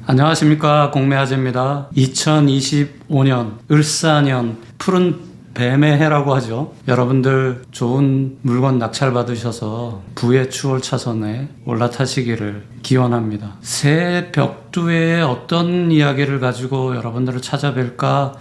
안녕하십니까, 공매화재입니다. 2025년 을사년 푸른 뱀의 해라고 하죠. 여러분들 좋은 물건 낙찰 받으셔서 부의 추월 차선에 올라타시기를 기원합니다. 새 벽두에 어떤 이야기를 가지고 여러분들을 찾아뵐까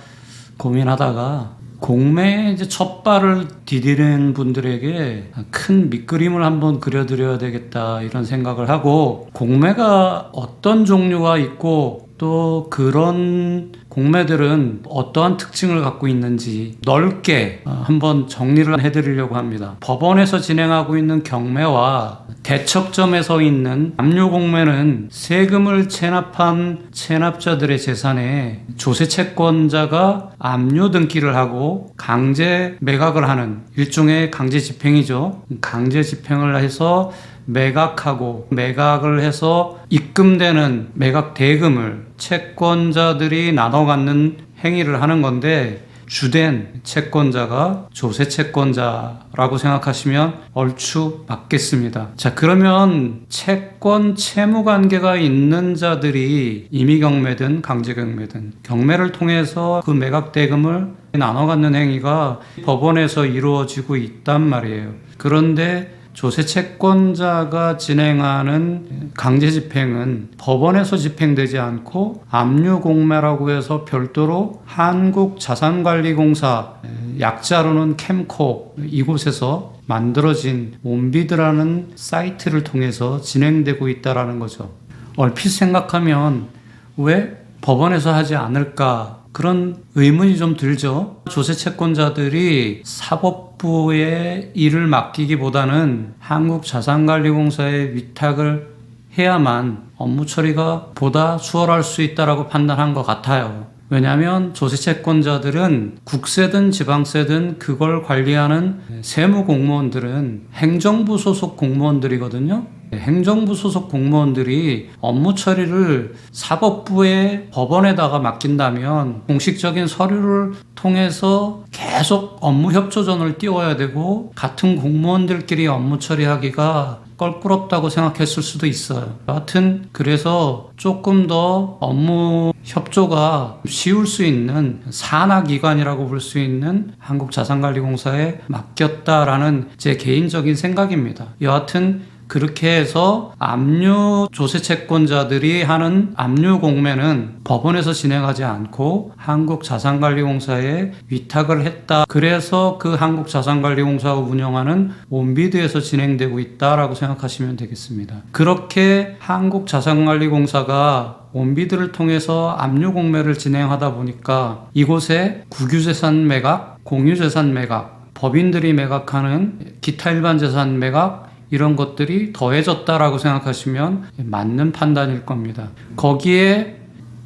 고민하다가 공매에 이제 첫 발을 디디는 분들에게 큰 밑그림을 한번 그려드려야 되겠다 이런 생각을 하고, 공매가 어떤 종류가 있고 또 그런 공매들은 어떠한 특징을 갖고 있는지 넓게 한번 정리를 해드리려고 합니다. 법원에서 진행하고 있는 경매와 대척점에 서 있는 압류공매는 세금을 체납한 체납자들의 재산에 조세채권자가 압류 등기를 하고 강제 매각을 하는 일종의 강제 집행이죠. 강제 집행을 해서 매각하고 매각을 해서 입금되는 매각 대금을 채권자들이 나눠 갖는 행위를 하는 건데, 주된 채권자가 조세채권자라고 생각하시면 얼추 맞겠습니다. 자, 그러면 채권 채무관계가 있는 자들이 임의경매든 강제경매든 경매를 통해서 그 매각 대금을 나눠 갖는 행위가 법원에서 이루어지고 있단 말이에요. 그런데 조세채권자가 진행하는 강제집행은 법원에서 집행되지 않고 압류공매라고 해서 별도로 한국자산관리공사, 약자로는 캠코, 이곳에서 만들어진 몬비드라는 사이트를 통해서 진행되고 있다는 거죠. 얼핏 생각하면 왜 법원에서 하지 않을까, 그런 의문이 좀 들죠. 조세채권자들이 사법부에 일을 맡기기보다는 한국자산관리공사에 위탁을 해야만 업무 처리가 보다 수월할 수 있다고 판단한 것 같아요. 왜냐하면 조세채권자들은 국세든 지방세든 그걸 관리하는 세무공무원들은 행정부 소속 공무원들이거든요. 행정부 소속 공무원들이 업무 처리를 사법부에 법원에다가 맡긴다면 공식적인 서류를 통해서 계속 업무 협조전을 띄워야 되고, 같은 공무원들끼리 업무 처리하기가 껄끄럽다고 생각했을 수도 있어요. 여하튼 그래서 조금 더 업무 협조가 쉬울 수 있는 산하기관이라고 볼 수 있는 한국자산관리공사에 맡겼다라는 제 개인적인 생각입니다. 여하튼 그렇게 해서 압류 조세채권자들이 하는 압류공매는 법원에서 진행하지 않고 한국자산관리공사에 위탁을 했다. 그래서 그 한국자산관리공사가 운영하는 몬비드에서 진행되고 있다라고 생각하시면 되겠습니다. 그렇게 한국자산관리공사가 몬비드를 통해서 압류공매를 진행하다 보니까 이곳에 국유재산 매각, 공유재산 매각, 법인들이 매각하는 기타 일반 재산 매각, 이런 것들이 더해졌다라고 생각하시면 맞는 판단일 겁니다. 거기에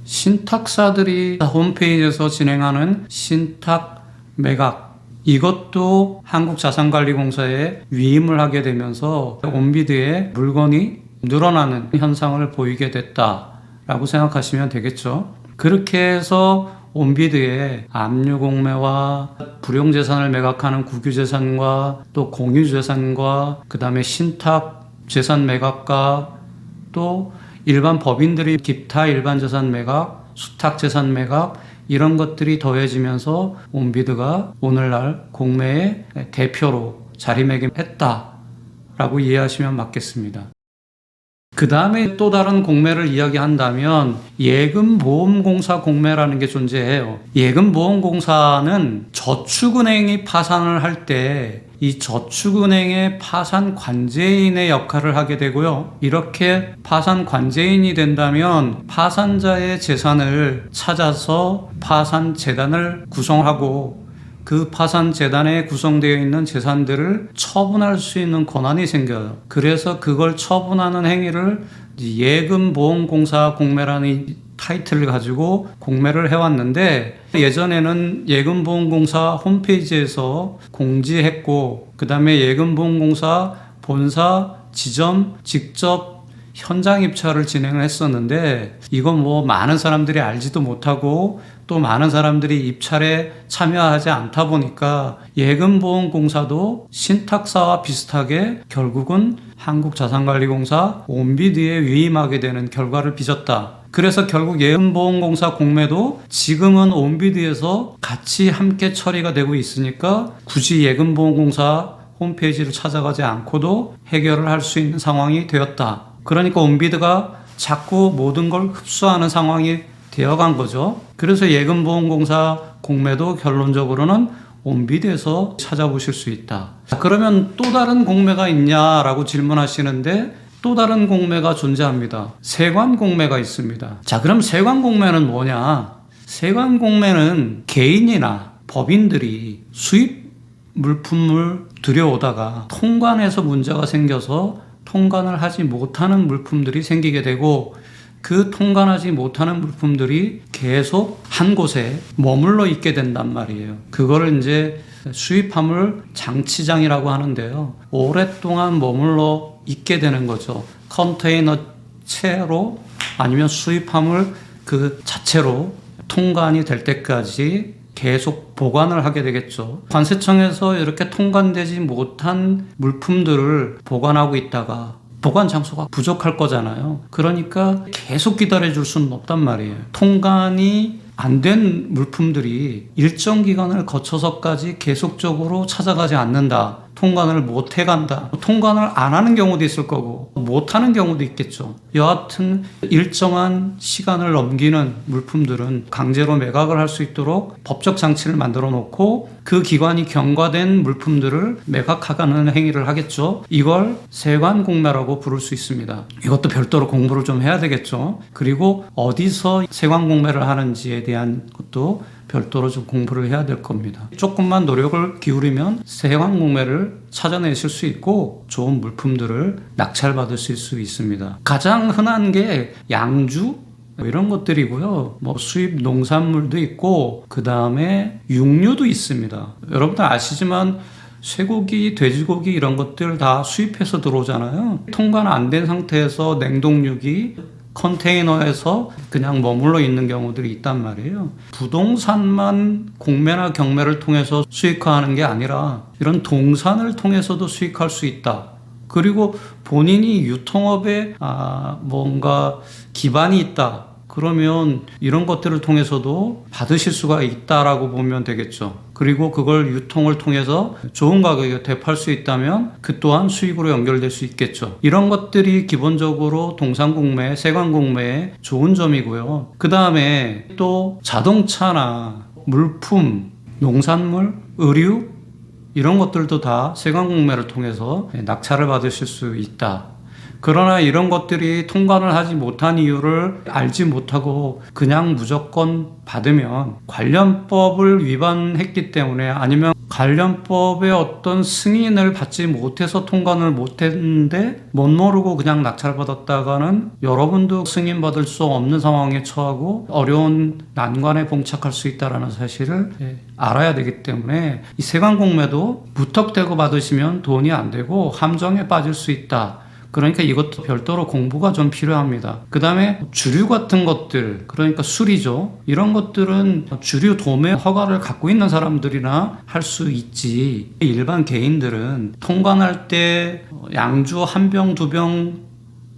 신탁사들이 홈페이지에서 진행하는 신탁 매각, 이것도 한국자산관리공사에 위임을 하게 되면서 몬비드에 물건이 늘어나는 현상을 보이게 됐다라고 생각하시면 되겠죠. 그렇게 해서 몬비드에 압류공매와 불용재산을 매각하는 국유재산과 또 공유재산과 그 다음에 신탁재산 매각과 또 일반 법인들이 기타 일반재산 매각, 수탁재산 매각, 이런 것들이 더해지면서 몬비드가 오늘날 공매의 대표로 자리매김했다라고 이해하시면 맞겠습니다. 그 다음에 또 다른 공매를 이야기한다면 예금보험공사 공매라는 게 존재해요. 예금보험공사는 저축은행이 파산을 할 때 이 저축은행의 파산 관제인의 역할을 하게 되고요. 이렇게 파산 관제인이 된다면 파산자의 재산을 찾아서 파산재단을 구성하고 그 파산재단에 구성되어 있는 재산들을 처분할 수 있는 권한이 생겨요. 그래서 그걸 처분하는 행위를 예금보험공사 공매라는 타이틀을 가지고 공매를 해왔는데, 예전에는 예금보험공사 홈페이지에서 공지했고, 그 다음에 예금보험공사 본사 지점 직접 현장 입찰을 진행을 했었는데, 이건 뭐 많은 사람들이 알지도 못하고 또 많은 사람들이 입찰에 참여하지 않다 보니까 예금보험공사도 신탁사와 비슷하게 결국은 한국자산관리공사 몬비드에 위임하게 되는 결과를 빚었다. 그래서 결국 예금보험공사 공매도 지금은 온비드에서 같이 함께 처리가 되고 있으니까 굳이 예금보험공사 홈페이지를 찾아가지 않고도 해결을 할 수 있는 상황이 되었다. 그러니까 온비드가 자꾸 모든 걸 흡수하는 상황이 되어간 거죠. 그래서 예금보험공사 공매도 결론적으로는 온비드에서 찾아보실 수 있다. 그러면 또 다른 공매가 있냐라고 질문하시는데 또 다른 공매가 존재합니다. 세관 공매가 있습니다. 자, 그럼 세관 공매는 뭐냐? 세관 공매는 개인이나 법인들이 수입 물품을 들여오다가 통관에서 문제가 생겨서 통관을 하지 못하는 물품들이 생기게 되고 그 통관하지 못하는 물품들이 계속 한 곳에 머물러 있게 된단 말이에요. 그거를 이제 수입화물 장치장이라고 하는데요. 오랫동안 머물러 있게 되는 거죠. 컨테이너 채로 아니면 수입화물 그 자체로 통관이 될 때까지 계속 보관을 하게 되겠죠. 관세청에서 이렇게 통관되지 못한 물품들을 보관하고 있다가 보관 장소가 부족할 거잖아요. 그러니까 계속 기다려줄 수는 없단 말이에요. 통관이 안 된 물품들이 일정 기간을 거쳐서까지 계속적으로 찾아가지 않는다. 통관을 못 해간다. 통관을 안 하는 경우도 있을 거고 못 하는 경우도 있겠죠. 여하튼 일정한 시간을 넘기는 물품들은 강제로 매각을 할 수 있도록 법적 장치를 만들어 놓고 그 기관이 경과된 물품들을 매각하는 행위를 하겠죠. 이걸 세관공매라고 부를 수 있습니다. 이것도 별도로 공부를 좀 해야 되겠죠. 그리고 어디서 세관공매를 하는지에 대한 것도 별도로 좀 공부를 해야 될 겁니다. 조금만 노력을 기울이면 세관공매를 찾아내실 수 있고 좋은 물품들을 낙찰받으실 수 있습니다. 가장 흔한 게 양주 이런 것들이고요. 뭐 수입 농산물도 있고 그 다음에 육류도 있습니다. 여러분들 아시지만 쇠고기, 돼지고기 이런 것들 다 수입해서 들어오잖아요. 통관 안 된 상태에서 냉동육이 컨테이너에서 그냥 머물러 있는 경우들이 있단 말이에요. 부동산만 공매나 경매를 통해서 수익화하는 게 아니라 이런 동산을 통해서도 수익할 수 있다. 그리고 본인이 유통업에 뭔가 기반이 있다. 그러면 이런 것들을 통해서도 받으실 수가 있다라고 보면 되겠죠. 그리고 그걸 유통을 통해서 좋은 가격에 되팔 수 있다면 그 또한 수익으로 연결될 수 있겠죠. 이런 것들이 기본적으로 동산공매, 세관공매의 좋은 점이고요. 그 다음에 또 자동차나 물품, 농산물, 의류 이런 것들도 다 세관공매를 통해서 낙찰을 받으실 수 있다. 그러나 이런 것들이 통관을 하지 못한 이유를 알지 못하고 그냥 무조건 받으면 관련법을 위반했기 때문에 아니면 관련법의 어떤 승인을 받지 못해서 통관을 못했는데 못 모르고 그냥 낙찰받았다가는 여러분도 승인받을 수 없는 상황에 처하고 어려운 난관에 봉착할 수 있다는 사실을 알아야 되기 때문에 이 세관공매도 무턱대고 받으시면 돈이 안 되고 함정에 빠질 수 있다. 그러니까 이것도 별도로 공부가 좀 필요합니다. 그 다음에 주류 같은 것들, 그러니까 술이죠. 이런 것들은 주류 도매 허가를 갖고 있는 사람들이나 할 수 있지. 일반 개인들은 통관할 때 양주 한 병, 두 병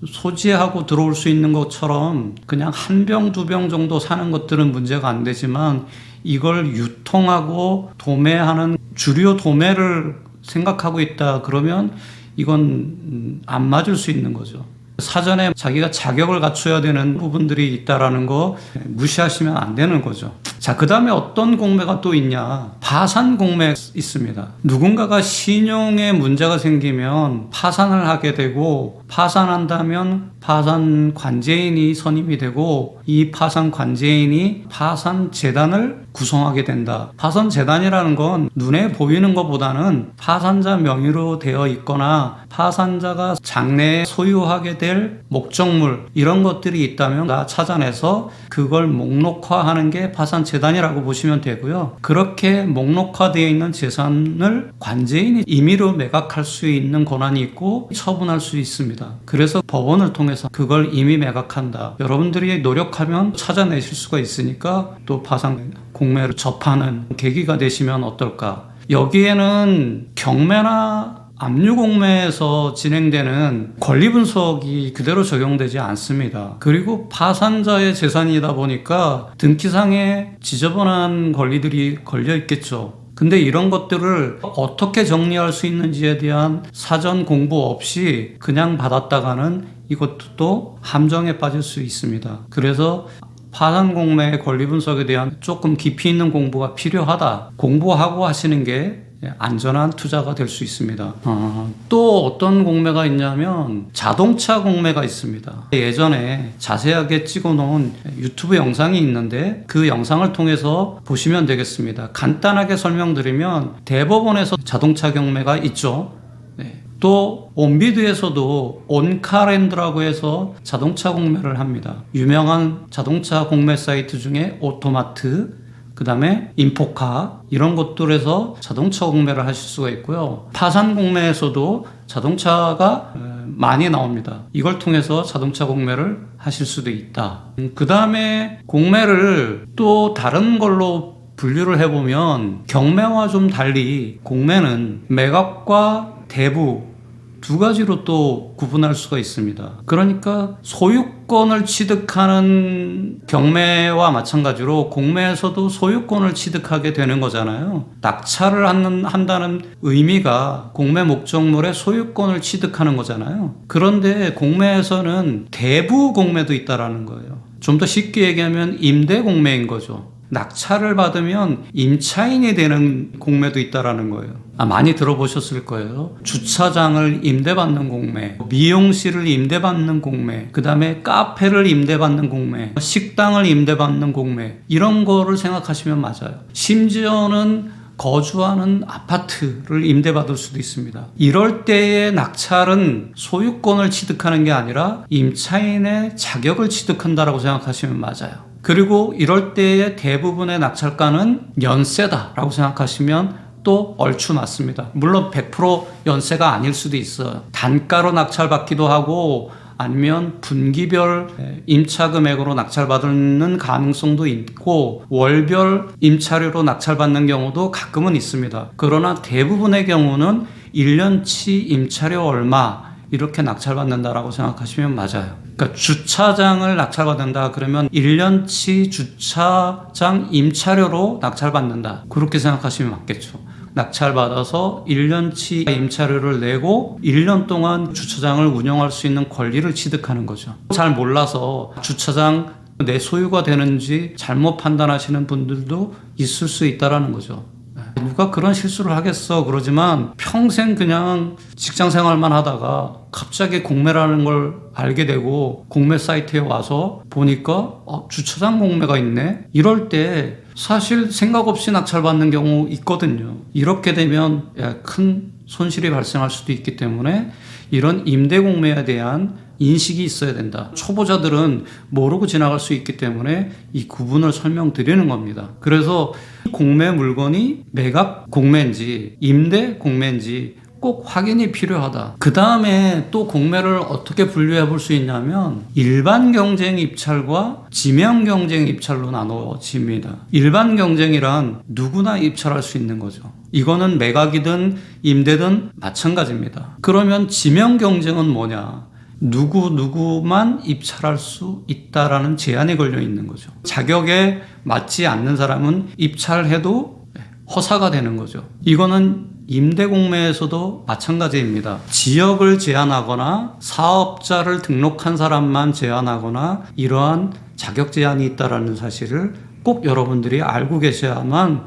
소지하고 들어올 수 있는 것처럼 그냥 한 병, 두 병 정도 사는 것들은 문제가 안 되지만 이걸 유통하고 도매하는 주류 도매를 생각하고 있다. 그러면 이건 안 맞을 수 있는 거죠. 사전에 자기가 자격을 갖춰야 되는 부분들이 있다라는 거 무시하시면 안 되는 거죠. 자, 그 다음에 어떤 공매가 또 있냐? 파산 공매 있습니다. 누군가가 신용에 문제가 생기면 파산을 하게 되고 파산한다면 파산 관제인이 선임이 되고 이 파산 관제인이 파산 재단을 구성하게 된다. 파산 재단이라는 건 눈에 보이는 것보다는 파산자 명의로 되어 있거나 파산자가 장래에 소유하게 될 목적물 이런 것들이 있다면 다 찾아내서 그걸 목록화하는 게 파산 재단이라고 보시면 되고요. 그렇게 목록화되어 있는 재산을 관제인이 임의로 매각할 수 있는 권한이 있고 처분할 수 있습니다. 그래서 법원을 통해서 그걸 임의 매각한다. 여러분들이 노력하면 찾아내실 수가 있으니까 또 파산 공매를 접하는 계기가 되시면 어떨까. 여기에는 경매나 압류공매에서 진행되는 권리 분석이 그대로 적용되지 않습니다. 그리고 파산자의 재산이다 보니까 등기상에 지저분한 권리들이 걸려 있겠죠. 근데 이런 것들을 어떻게 정리할 수 있는지에 대한 사전 공부 없이 그냥 받았다가는 이것도 또 함정에 빠질 수 있습니다. 그래서 파산공매의 권리 분석에 대한 조금 깊이 있는 공부가 필요하다. 공부하고 하시는 게 안전한 투자가 될 수 있습니다. 또 어떤 공매가 있냐면 자동차 공매가 있습니다. 예전에 자세하게 찍어놓은 유튜브 영상이 있는데 그 영상을 통해서 보시면 되겠습니다. 간단하게 설명드리면 대법원에서 자동차 경매가 있죠. 또 온비드에서도 온카랜드라고 해서 자동차 공매를 합니다. 유명한 자동차 공매 사이트 중에 오토마트, 그 다음에 인포카 이런 것들에서 자동차 공매를 하실 수가 있고요. 파산 공매에서도 자동차가 많이 나옵니다. 이걸 통해서 자동차 공매를 하실 수도 있다. 그 다음에 공매를 또 다른 걸로 분류를 해보면 경매와 좀 달리 공매는 매각과 대부 두 가지로 또 구분할 수가 있습니다. 그러니까 소유권을 취득하는 경매와 마찬가지로 공매에서도 소유권을 취득하게 되는 거잖아요. 낙찰을 한다는 의미가 공매 목적물의 소유권을 취득하는 거잖아요. 그런데 공매에서는 대부 공매도 있다라는 거예요. 좀 더 쉽게 얘기하면 임대 공매인 거죠. 낙찰을 받으면 임차인이 되는 공매도 있다라는 거예요. 많이 들어보셨을 거예요. 주차장을 임대받는 공매, 미용실을 임대받는 공매, 그 다음에 카페를 임대받는 공매, 식당을 임대받는 공매, 이런 거를 생각하시면 맞아요. 심지어는 거주하는 아파트를 임대받을 수도 있습니다. 이럴 때의 낙찰은 소유권을 취득하는 게 아니라 임차인의 자격을 취득한다라고 생각하시면 맞아요. 그리고 이럴 때의 대부분의 낙찰가는 연세다라고 생각하시면 또 얼추 맞습니다. 물론 100% 연세가 아닐 수도 있어요. 단가로 낙찰받기도 하고 아니면 분기별 임차 금액으로 낙찰받는 가능성도 있고 월별 임차료로 낙찰받는 경우도 가끔은 있습니다. 그러나 대부분의 경우는 1년치 임차료 얼마 이렇게 낙찰받는다라고 생각하시면 맞아요. 그러니까 주차장을 낙찰받는다 그러면 1년치 주차장 임차료로 낙찰받는다. 그렇게 생각하시면 맞겠죠. 낙찰받아서 1년치 임차료를 내고 1년 동안 주차장을 운영할 수 있는 권리를 취득하는 거죠. 잘 몰라서 주차장 내 소유가 되는지 잘못 판단하시는 분들도 있을 수 있다는 거죠. 누가 그런 실수를 하겠어 그러지만 평생 그냥 직장 생활만 하다가 갑자기 공매라는 걸 알게 되고 공매 사이트에 와서 보니까 주차장 공매가 있네. 이럴 때 사실 생각 없이 낙찰받는 경우 있거든요. 이렇게 되면 큰 손실이 발생할 수도 있기 때문에 이런 임대 공매에 대한 인식이 있어야 된다. 초보자들은 모르고 지나갈 수 있기 때문에 이 구분을 설명드리는 겁니다. 그래서 공매 물건이 매각 공매인지 임대 공매인지 꼭 확인이 필요하다. 그 다음에 또 공매를 어떻게 분류해 볼 수 있냐면 일반 경쟁 입찰과 지명 경쟁 입찰로 나눠집니다. 일반 경쟁이란 누구나 입찰할 수 있는 거죠. 이거는 매각이든 임대든 마찬가지입니다. 그러면 지명 경쟁은 뭐냐? 누구만 입찰할 수 있다라는 제한이 걸려 있는 거죠. 자격에 맞지 않는 사람은 입찰해도 허사가 되는 거죠. 이거는 임대공매에서도 마찬가지입니다. 지역을 제한하거나 사업자를 등록한 사람만 제한하거나 이러한 자격 제한이 있다는 사실을 꼭 여러분들이 알고 계셔야만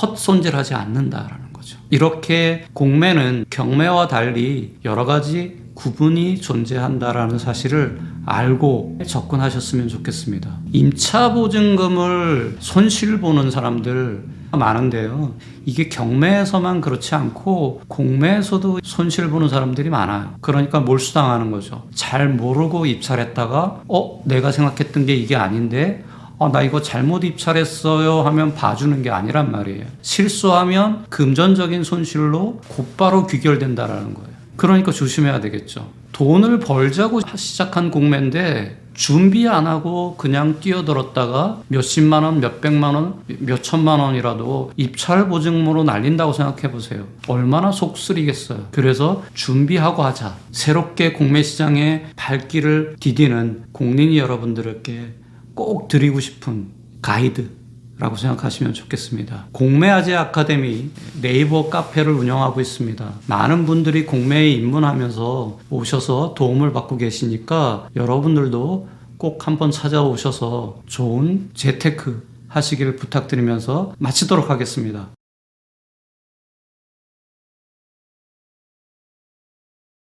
헛손질하지 않는다라는 거죠. 이렇게 공매는 경매와 달리 여러 가지 구분이 존재한다라는 사실을 알고 접근하셨으면 좋겠습니다. 임차보증금을 손실보는 사람들 많은데요. 이게 경매에서만 그렇지 않고 공매에서도 손실보는 사람들이 많아요. 그러니까 몰수당하는 거죠. 잘 모르고 입찰했다가 내가 생각했던 게 이게 아닌데 나 이거 잘못 입찰했어요 하면 봐주는 게 아니란 말이에요. 실수하면 금전적인 손실로 곧바로 귀결된다라는 거예요. 그러니까 조심해야 되겠죠. 돈을 벌자고 시작한 공매인데 준비 안 하고 그냥 뛰어들었다가 몇십만 원, 몇백만 원, 몇천만 원이라도 입찰 보증금으로 날린다고 생각해 보세요. 얼마나 속 쓰리겠어요. 그래서 준비하고 하자. 새롭게 공매 시장에 발길을 디디는 공린이 여러분들께 꼭 드리고 싶은 가이드라고 생각하시면 좋겠습니다. 공매아재 아카데미 네이버 카페를 운영하고 있습니다. 많은 분들이 공매에 입문하면서 오셔서 도움을 받고 계시니까 여러분들도 꼭 한번 찾아오셔서 좋은 재테크 하시기를 부탁드리면서 마치도록 하겠습니다.